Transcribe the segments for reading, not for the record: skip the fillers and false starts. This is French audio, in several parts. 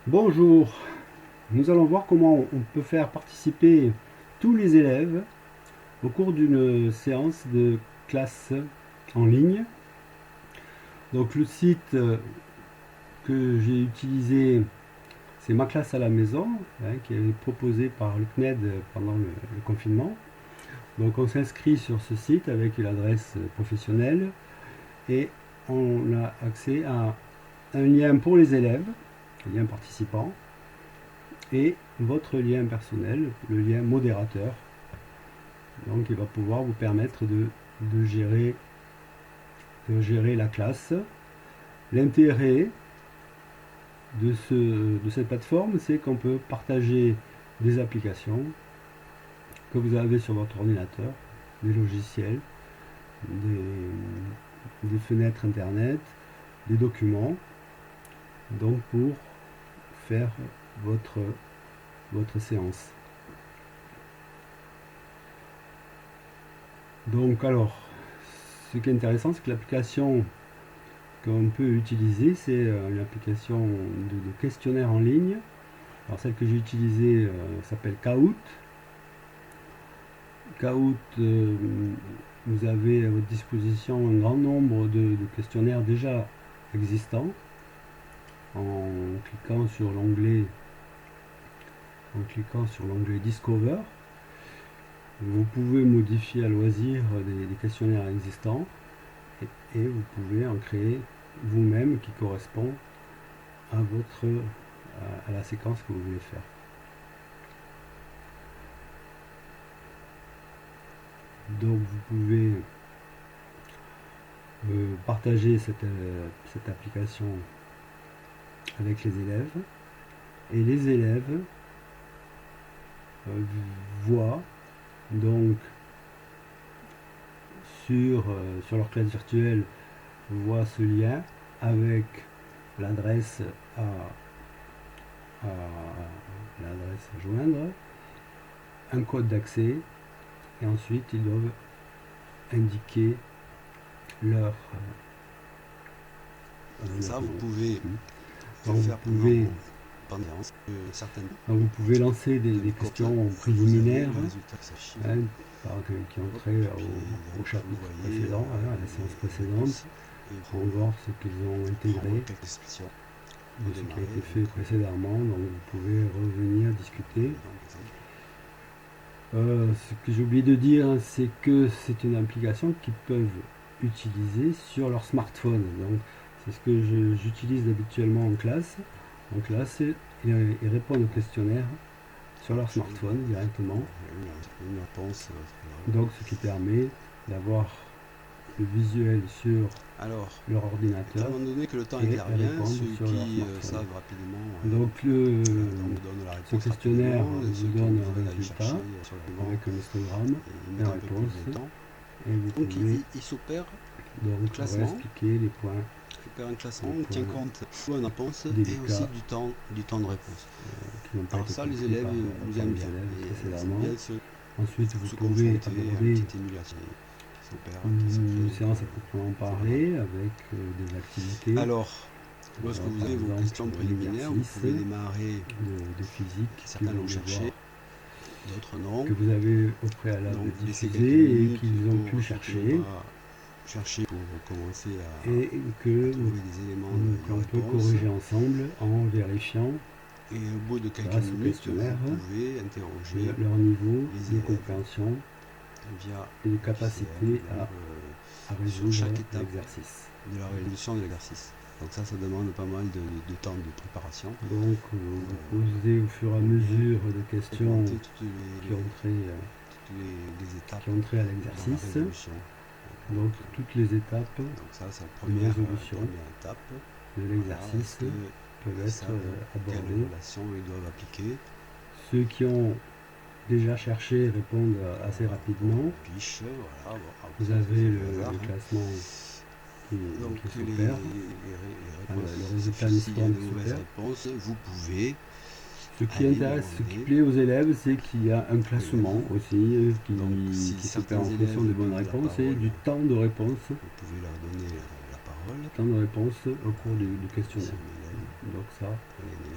Bonjour, nous allons voir comment on peut faire participer tous les élèves au cours d'une séance de classe en ligne. Donc le site que j'ai utilisé, c'est Ma classe à la maison, qui est proposé par le CNED pendant le confinement. Donc on s'inscrit sur ce site avec une adresse professionnelle et on a accès à un lien pour les élèves, un lien participant, et votre lien personnel, le lien modérateur. Donc il va pouvoir vous permettre de gérer la classe. L'intérêt de cette plateforme, c'est qu'on peut partager des applications que vous avez sur votre ordinateur, des logiciels, des fenêtres internet, des documents, donc pour faire votre séance. Donc alors, ce qui est intéressant, c'est que l'application qu'on peut utiliser, c'est une application de questionnaire en ligne. Alors celle que j'ai utilisée s'appelle Kahoot. Kahoot, vous avez à votre disposition un grand nombre de questionnaires déjà existants. En cliquant sur l'onglet Discover, vous pouvez modifier à loisir des questionnaires existants et vous pouvez en créer vous-même qui correspond à la séquence que vous voulez faire. Donc vous pouvez partager cette application avec les élèves et les élèves voient donc sur leur classe virtuelle, voient ce lien avec l'adresse à joindre, un code d'accès, et ensuite ils doivent indiquer leur ça vous pouvez vous pouvez lancer des questions préliminaires qui ont trait au chapitre précédent, à la séance précédente, pour voir ce qu'ils ont intégré de ce qui a été fait précédemment. Donc vous pouvez revenir discuter. Ce que j'ai oublié de dire, c'est que c'est une application qu'ils peuvent utiliser sur leur smartphone. Donc c'est ce que j'utilise habituellement en classe. Donc là, ils répondent au questionnaire sur leur smartphone directement. Donc ce qui permet d'avoir le visuel sur leur ordinateur. Étant donné que le temps intervient, ceux qui savent rapidement. Donc ce questionnaire vous donne un résultat avec un histogramme, une réponse, et vous pouvez il s'opère donc expliquer les points. Un classement, on tient compte de la réponse et aussi du temps de réponse. Alors ça, les élèves nous aiment bien. Ensuite, vous pouvez aborder une séance à proprement parler avec des activités. Alors, lorsque vous avez vos questions préliminaires, vous pouvez démarrer de physique, certains l'ont cherché, d'autres non. Que vous avez au préalable diffusé et qu'ils ont pu chercher pour commencer à que trouver des éléments qu'on peut corriger ensemble en vérifiant et au bout de quelques minutes vous pouvez interroger leur niveau de compréhension et de capacité à résoudre chaque étape l'exercice de la résolution de l'exercice. Donc ça demande pas mal de temps de préparation. Donc vous posez au fur et à mesure des questions qui ont trait à l'exercice. Donc toutes les étapes de résolution de l'exercice peuvent être abordées. Ceux qui ont déjà cherché répondent assez rapidement. Vous avez le classement qui s'opère, le résultat d'histoire qui s'opère. Vous pouvez. Ce qui plaît aux élèves, c'est qu'il y a un classement aussi qui s'opère en fonction des bonnes réponses et du temps de réponse. Vous pouvez leur donner la parole. Temps de réponse au cours du questionnaire. Donc ça,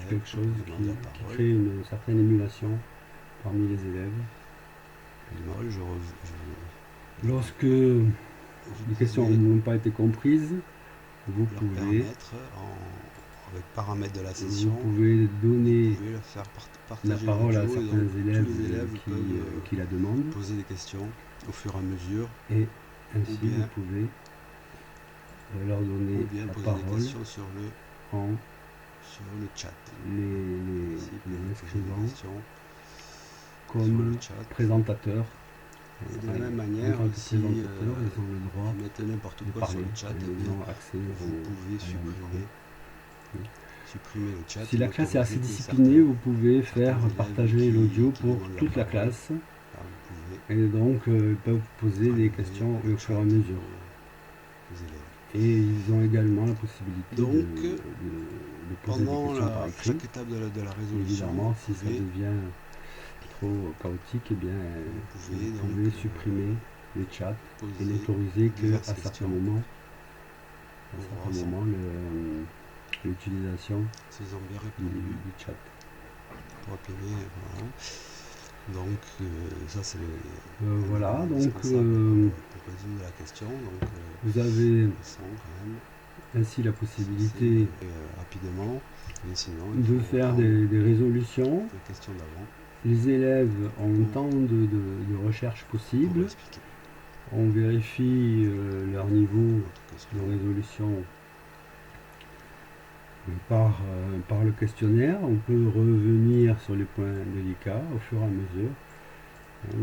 c'est quelque chose qui crée une certaine émulation parmi les élèves. Lorsque les questions n'ont pas été comprises, vous pouvez avec paramètres de la session, vous pouvez donner faire la parole à certains élèves qui la demandent, poser des questions au fur et à mesure, et ainsi vous pouvez leur donner la parole sur le chat, les inscrivant comme présentateurs. Et de la même manière, si ils ont le droit mettez n'importe quoi parler, sur le chat, ils ont accès vous pouvez supprimer le chat. Si la classe est assez disciplinée, vous pouvez faire partager l'audio pour toute la classe. Et donc, ils peuvent poser des questions au fur et à mesure. Et ils ont également la possibilité de poser des questions par écrit. Chaque étape de la résolution, évidemment, si ça devient trop chaotique, eh bien, vous pouvez supprimer les chats et n'autoriser qu'à certains moments, l'utilisation du chat. Donc ça c'est voilà, donc la question. Donc, vous avez ainsi la possibilité rapidement, de faire des résolutions. Les élèves ont autant de recherches possibles. On vérifie leur niveau de résolution par le questionnaire. On peut revenir sur les points délicats au fur et à mesure.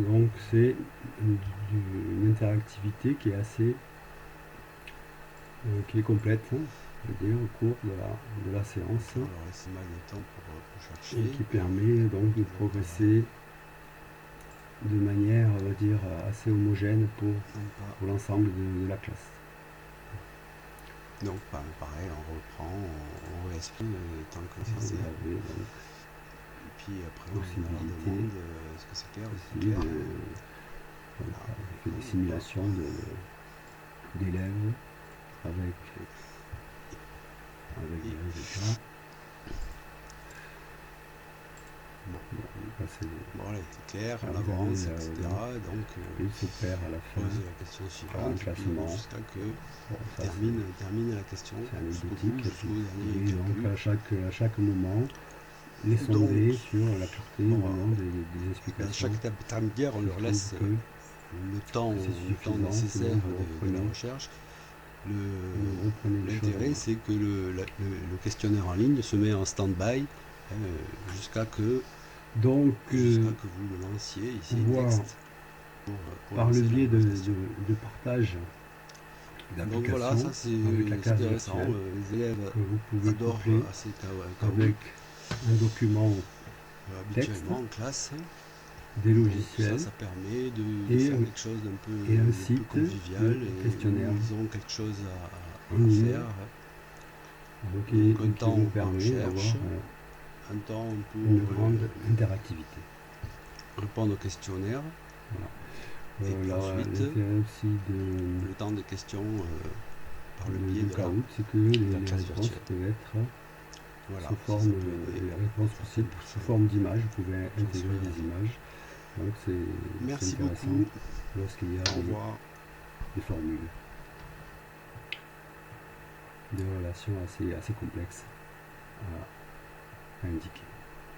Donc c'est une interactivité qui est assez qui est complète, au cours de la séance, et qui permet donc de progresser de manière, on va dire, assez homogène pour l'ensemble de la classe. Donc pareil, on reprend, on réexplique tant que c'est. Et puis après on demande ce que c'est clair, on fait des simulations d'élèves avec des résultats. Voilà, c'est clair, on avance, etc. Donc il se perd à la fin, pose la question suivante, jusqu'à que termine la question. C'est anecdotique. Et donc à chaque moment, les sonder sur la clarté ou non des explications. Dans chaque étape intermédiaire, on leur laisse le temps nécessaire de la recherche. L'intérêt, c'est que le questionnaire en ligne se met en stand-by jusqu'à que vous le lanciez ici, texte, par le biais de partage donc voilà, ça c'est intéressant. Les élèves adorent avec un document habituellement en classe. Des logiciels. Ça permet de faire quelque chose d'un peu convivial et questionnaire. Ils ont quelque chose à faire. Donc un temps pour recherche, un temps pour une grande interactivité. Répondre aux questionnaires. Voilà. Et puis ensuite, aussi le temps des questions par le biais de c'est que les réponses peuvent être sous forme sous forme d'images. Vous pouvez intégrer des images. Donc c'est intéressant lorsqu'il y a des formules, des relations assez complexes à indiquer.